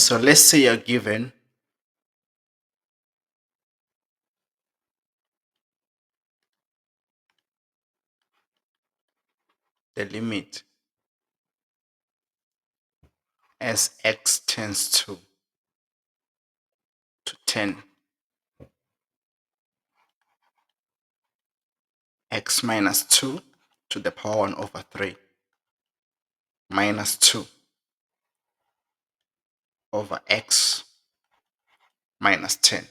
So let's say you're given the limit as x tends to 10, x minus 2 to the power 1 over 3 minus 2 over x minus 10.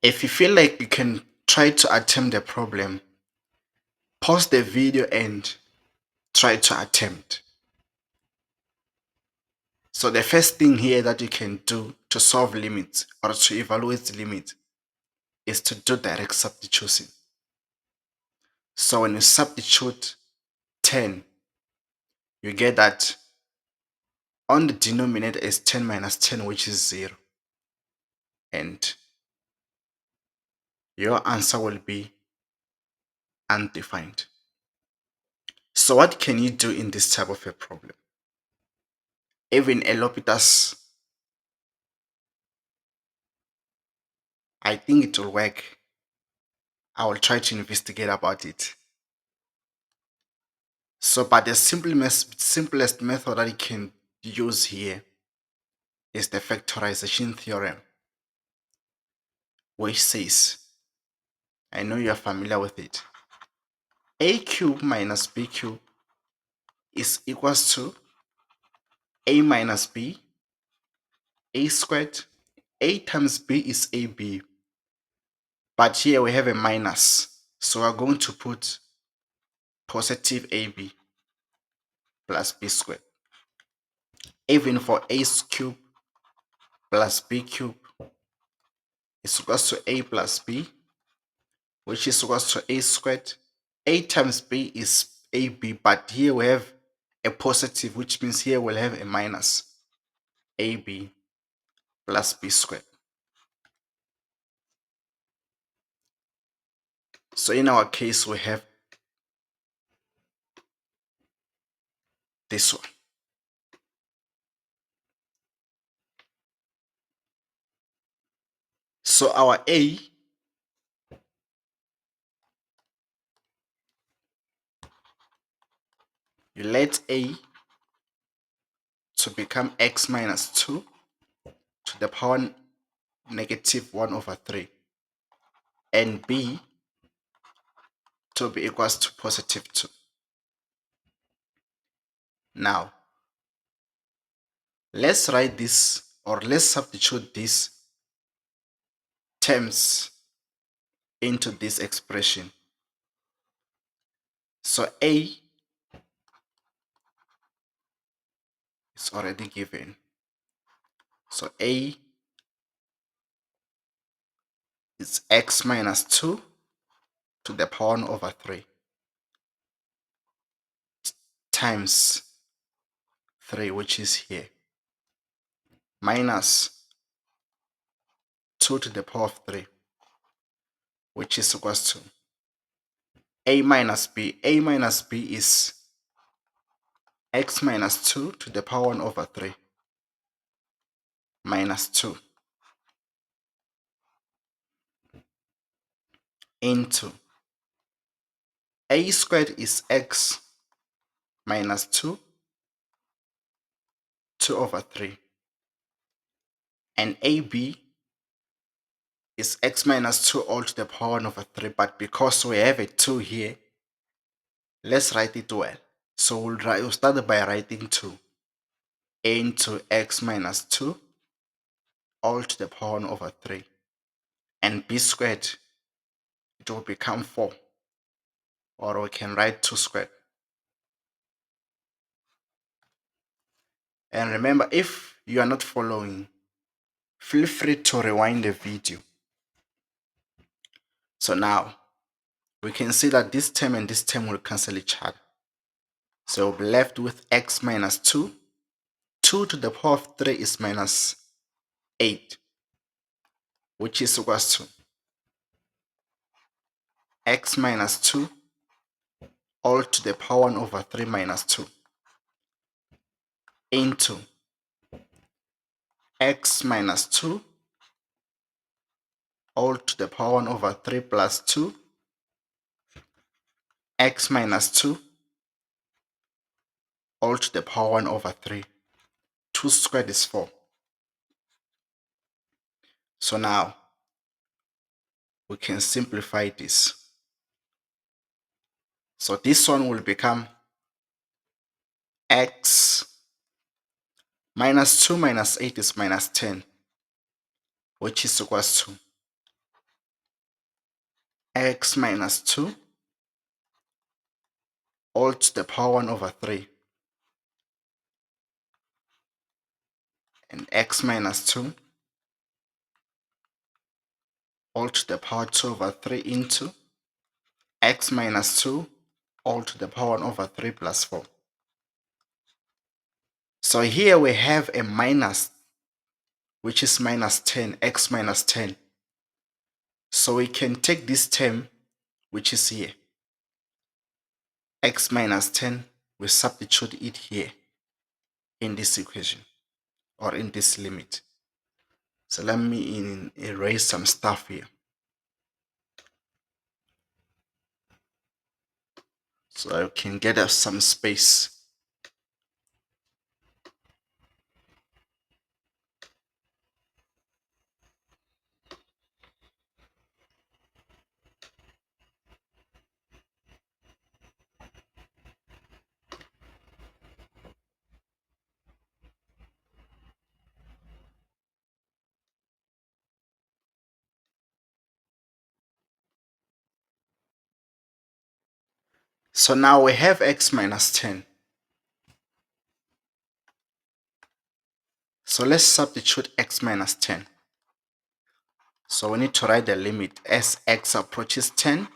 If you feel like you can try to attempt the problem, pause the video and try to attempt. So the first thing here that you can do to solve limits or to evaluate the limit is to do direct substitution. So when you substitute 10, you get that on the denominator is 10 minus 10, which is 0. And your answer will be undefined. So what can you do in this type of a problem? Even a L'Hopitas, I think it will work. I will try to investigate about it. So, but the simplest method that you can use here is the factorization theorem, which says, I know you are familiar with it, a cube minus b cube is equals to a minus b, a squared, a times b is ab, but here we have a minus, so we're going to put positive ab plus b squared. Even for a cube plus b cube is equals to a plus b, which is equals to a squared. A times b is ab, but here we have a positive, which means here we'll have a minus, ab plus b squared. So in our case, we have this one. So our a you let a to become x minus 2 to the power negative 1 over 3, and b to be equals to positive 2. Now, let's write this, or let's substitute these terms into this expression. So a is already given. So a is x minus 2 to the power 1 over 3 times 3, which is here, minus 2 to the power of 3, which is equals to a minus b. A minus b is x minus 2 to the power 1 over 3 minus 2 into a squared is x minus 2 over 3, and ab is x minus 2 all to the power 1 over 3, but because we have a 2 here, let's write it well. So we'll start by writing 2 into x minus 2 all to the power 1 over 3, and b squared, it will become 4, or we can write 2 squared. And remember, if you are not following, feel free to rewind the video. So now we can see that this term and this term will cancel each other. So we'll be left with x minus 2. 2 to the power of 3 is minus 8, which is equals to x minus 2 all to the power 1 over 3 minus 2 into x minus 2 all to the power 1 over 3 plus 2 x minus 2 all to the power 1 over 3. 2 squared is 4. So now we can simplify this. So this one will become x minus 2 minus 8 is minus 10, which is equals to x minus 2 all to the power 1 over 3 and x minus 2 all to the power 2 over 3 into x minus 2 all to the power 1 over 3 plus 4. So here we have a minus, which is minus 10, x minus 10. So we can take this term, which is here, x minus 10, we substitute it here in this equation or in this limit. So let me erase some stuff here. So I can get us some space. So now we have x minus 10. So let's substitute x minus 10. So we need to write the limit as x approaches 10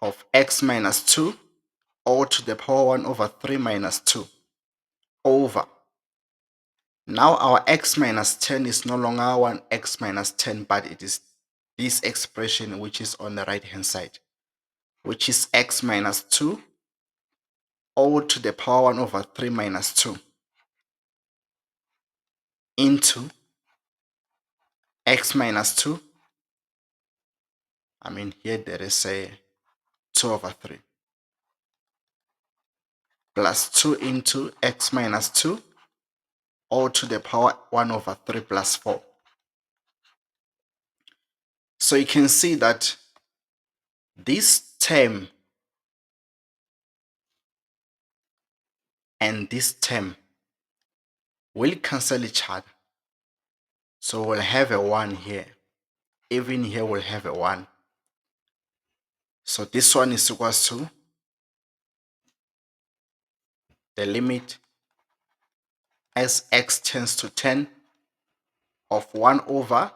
of x minus 2 all to the power 1 over 3 minus 2 over. Now our x minus 10 is no longer 1 x minus 10, but it is this expression which is on the right hand side, which is x minus 2 all to the power 1 over 3 minus 2 into x minus 2. I mean, here there is a 2 over 3 plus 2 into x minus 2 all to the power 1 over 3 plus 4. So you can see that this term and this term will cancel each other. So we'll have a 1 here. Even here we'll have a 1. So this one is equals to the limit as x tends to 10 of 1 over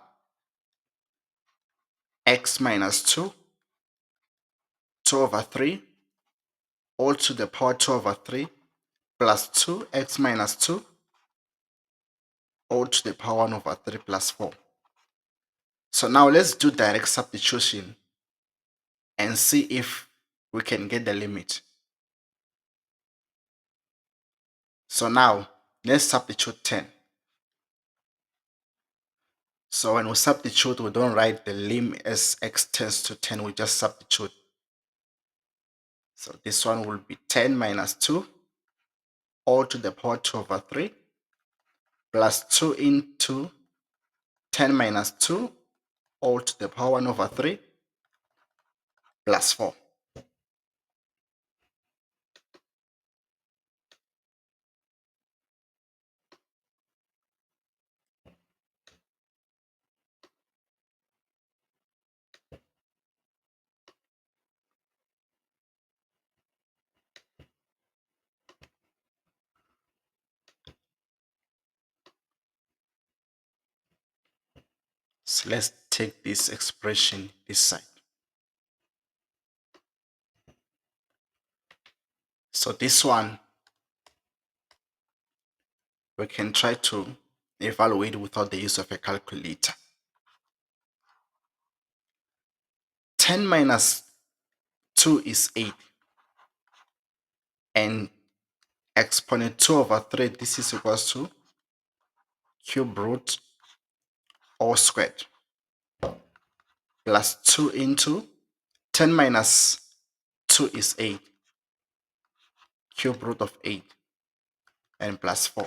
x minus 2, 2 over 3, all to the power 2 over 3 plus 2 x minus 2 all to the power 1 over 3 plus 4. So now let's do direct substitution and see if we can get the limit. So now let's substitute 10. So when we substitute, we don't write the lim as x tends to 10, we just substitute. So this one will be 10 minus 2 all to the power 2 over 3 plus 2 into 10 minus 2 all to the power 1 over 3 plus 4. So let's take this expression this side. So this one, we can try to evaluate without the use of a calculator. 10 minus 2 is 8. And exponent 2 over 3, this is equals to cube root all squared plus 2 into 10 minus 2 is 8, cube root of 8 and plus 4.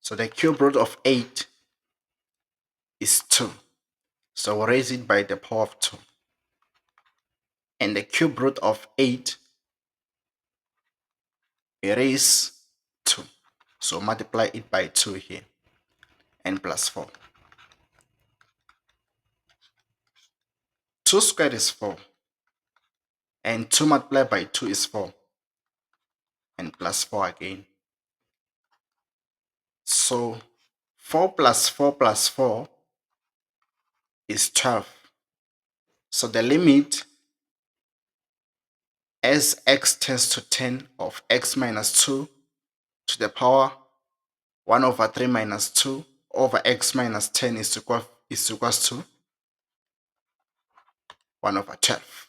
So the cube root of 8 is 2. So we'll raise it by the power of 2. And the cube root of 8 is 2. So multiply it by 2 here and plus 4. 2 squared is 4. And 2 multiplied by 2 is 4. And plus 4 again. So 4 plus 4 plus 4 is 12. So the limit as x tends to 10 of x minus 2 to the power 1 over 3 minus 2 over x minus 10 is equals to 1 over 12.